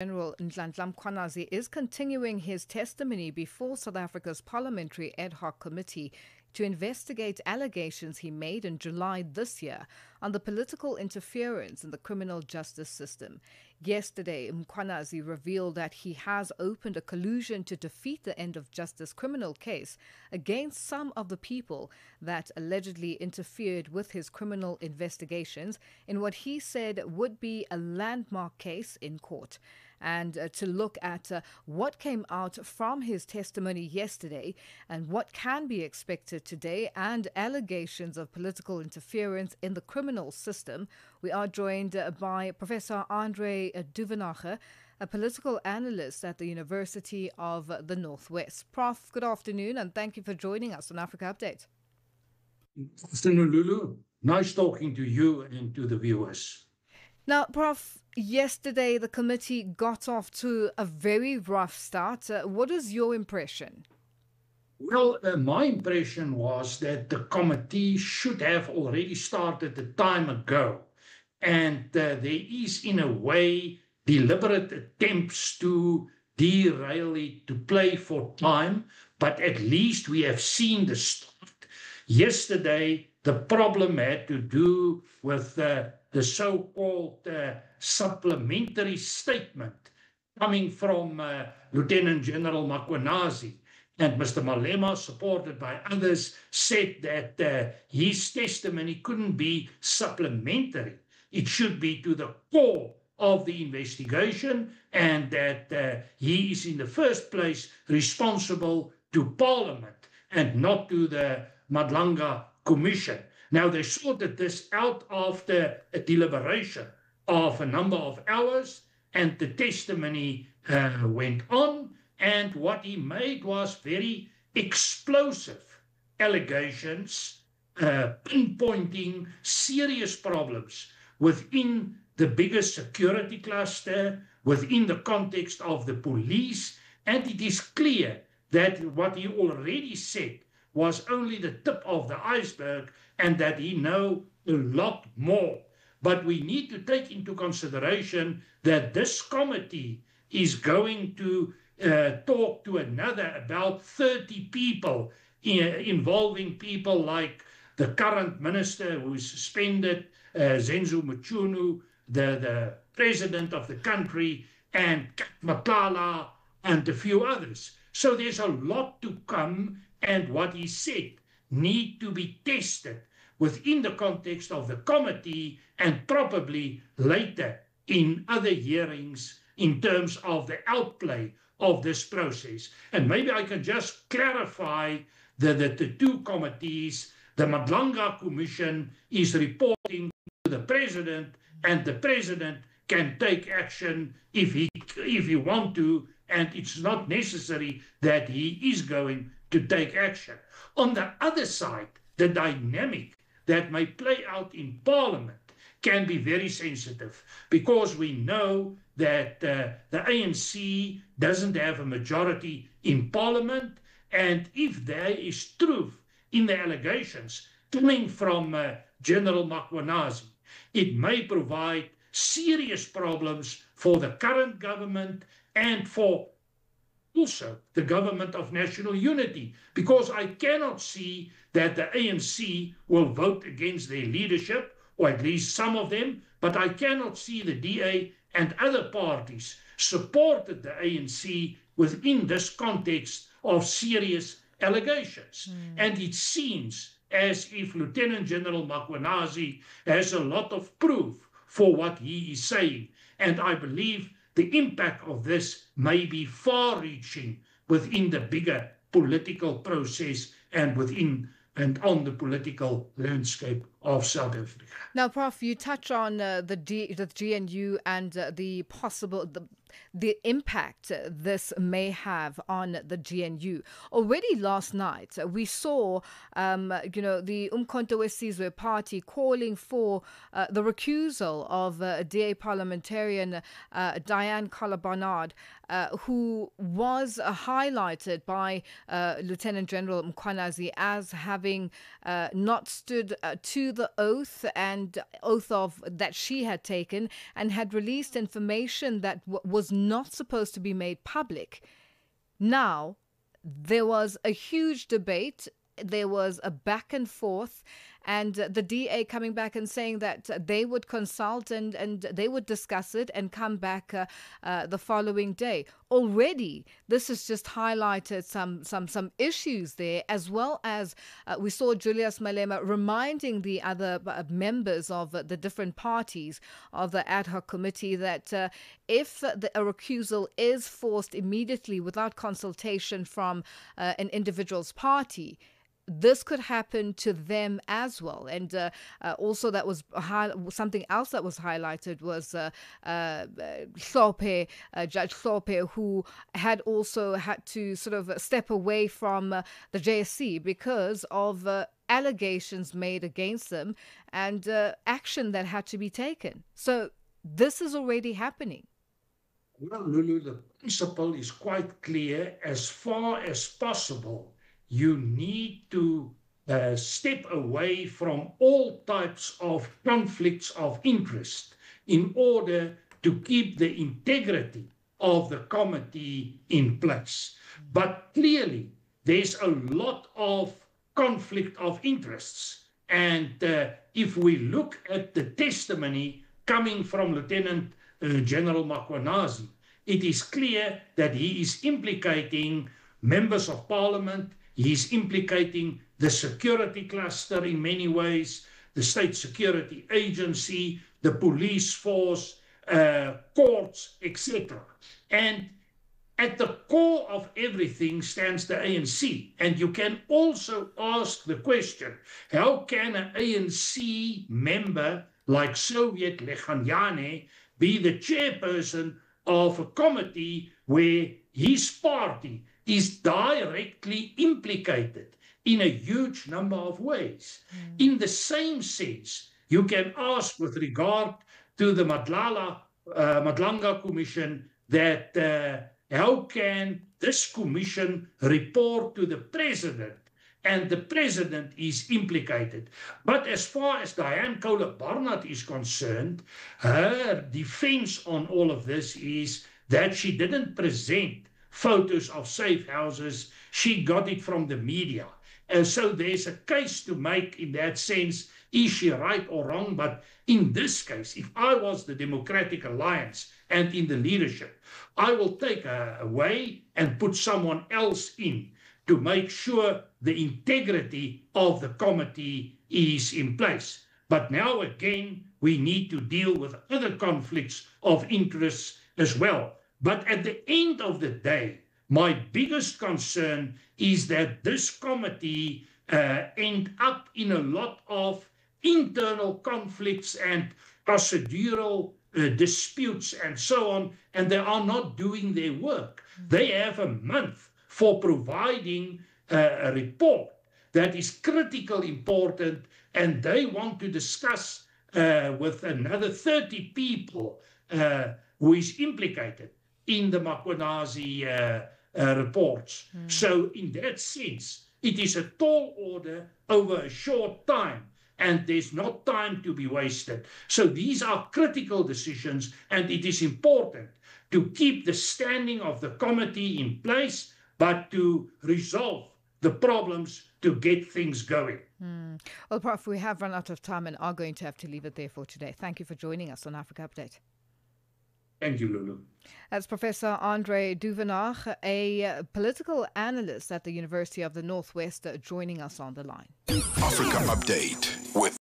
General Nhlanhla Mkhwanazi is continuing his testimony before South Africa's Parliamentary Ad Hoc Committee to investigate allegations he made in July this year on the political interference in the criminal justice system. Yesterday, Mkhwanazi revealed that he has opened a collusion to defeat the end of justice criminal case against some of the people that allegedly interfered with his criminal investigations in what he said would be a landmark case in court. And to look at what came out from his testimony yesterday and what can be expected today and allegations of political interference in the criminal system, we are joined by Professor Andre Duvenage, a political analyst at the University of the Northwest. Prof, good afternoon and thank you for joining us on Africa Update. Good afternoon, Lulu. Nice talking to you and to the viewers. Now, Prof, yesterday the committee got off to a very rough start. What is your impression? Well, my impression was that the committee should have already started a time ago. And there is, in a way, deliberate attempts to derail it, to play for time. But at least we have seen the start. Yesterday, the problem had to do with the so-called supplementary statement coming from Lieutenant General Mkhwanazi. And Mr. Malema, supported by others, said that his testimony couldn't be supplementary. It should be to the core of the investigation, and that he is in the first place responsible to Parliament and not to the Madlanga Commission. Now, they sorted this out after a deliberation of a number of hours, and the testimony went on, and what he made was very explosive allegations, pinpointing serious problems within the biggest security cluster, within the context of the police, and it is clear that what he already said was only the tip of the iceberg and that he knows a lot more. But we need to take into consideration that this committee is going to talk to another about 30 people, involving people like the current minister who is suspended, Zenzo Mchunu, the president of the country, and Makala, and a few others. So there's a lot to come, and what he said need to be tested within the context of the committee and probably later in other hearings in terms of the outplay of this process. And maybe I can just clarify the two committees. The Madlanga Commission is reporting to the president, and the president can take action if he want to, and it's not necessary that he is going to take action. On the other side, the dynamic that may play out in Parliament can be very sensitive, because we know that the ANC doesn't have a majority in Parliament, and if there is truth in the allegations coming from General Mkhwanazi, it may provide serious problems for the current government and for also the government of national unity, because I cannot see that the ANC will vote against their leadership, or at least some of them, but I cannot see the DA and other parties supported the ANC within this context of serious allegations. And it seems as if Lieutenant General Mkhwanazi has a lot of proof for what he is saying. And I believe the impact of this may be far-reaching within the bigger political process and within and on the political landscape of South Africa. Now, Prof, you touch on the GNU and the impact this may have on the GNU. Already last night, we saw, the Umkhonto weSizwe party calling for the recusal of DA parliamentarian Diane Barnard, who was highlighted by Lieutenant General Mkhwanazi as having not stood to to the oath of that she had taken and had released information that was not supposed to be made public. Now, there was a huge debate. There was a back and forth, and the DA coming back and saying that they would consult and they would discuss it and come back the following day. Already, this has just highlighted some issues there, as well as we saw Julius Malema reminding the other members of the different parties of the ad hoc committee that if a recusal is forced immediately without consultation from an individual's party, this could happen to them as well. And also that was something else that was highlighted was Hlophe, Judge Hlophe, who had also had to sort of step away from the JSC because of allegations made against them and action that had to be taken. So this is already happening. Well, Lulu, the principle is quite clear. As far as possible, you need to step away from all types of conflicts of interest in order to keep the integrity of the committee in place. But clearly, there's a lot of conflict of interests. And if we look at the testimony coming from Lieutenant General Makhonazi, it is clear that he is implicating members of parliament. He's implicating the security cluster in many ways, the State Security Agency, the police force, courts, etc. And at the core of everything stands the ANC. And you can also ask the question, how can an ANC member like Soviet Lechanyane be the chairperson of a committee where his party is directly implicated in a huge number of ways? In the same sense, you can ask with regard to the Madlanga Commission that how can this commission report to the president and the president is implicated? But as far as Diane Kohler-Barnard is concerned, her defense on all of this is that she didn't present photos of safe houses. She got it from the media. And so there's a case to make in that sense. Is she right or wrong? But in this case, if I was the Democratic Alliance and in the leadership, I will take her away and put someone else in to make sure the integrity of the committee is in place. But now again, we need to deal with other conflicts of interests as well. But at the end of the day, my biggest concern is that this committee end up in a lot of internal conflicts and procedural disputes and so on, and they are not doing their work. They have a month for providing a report that is critically important, and they want to discuss with another 30 people who is implicated in the Makhonazi reports. So in that sense, it is a tall order over a short time, and there's not time to be wasted. So these are critical decisions, and it is important to keep the standing of the committee in place, but to resolve the problems to get things going. Well, Prof, we have run out of time and are going to have to leave it there for today. Thank you for joining us on Africa Update. Thank you, Lulu. That's Professor Andre Duvenage, a political analyst at the University of the Northwest, joining us on the line. Africa Update with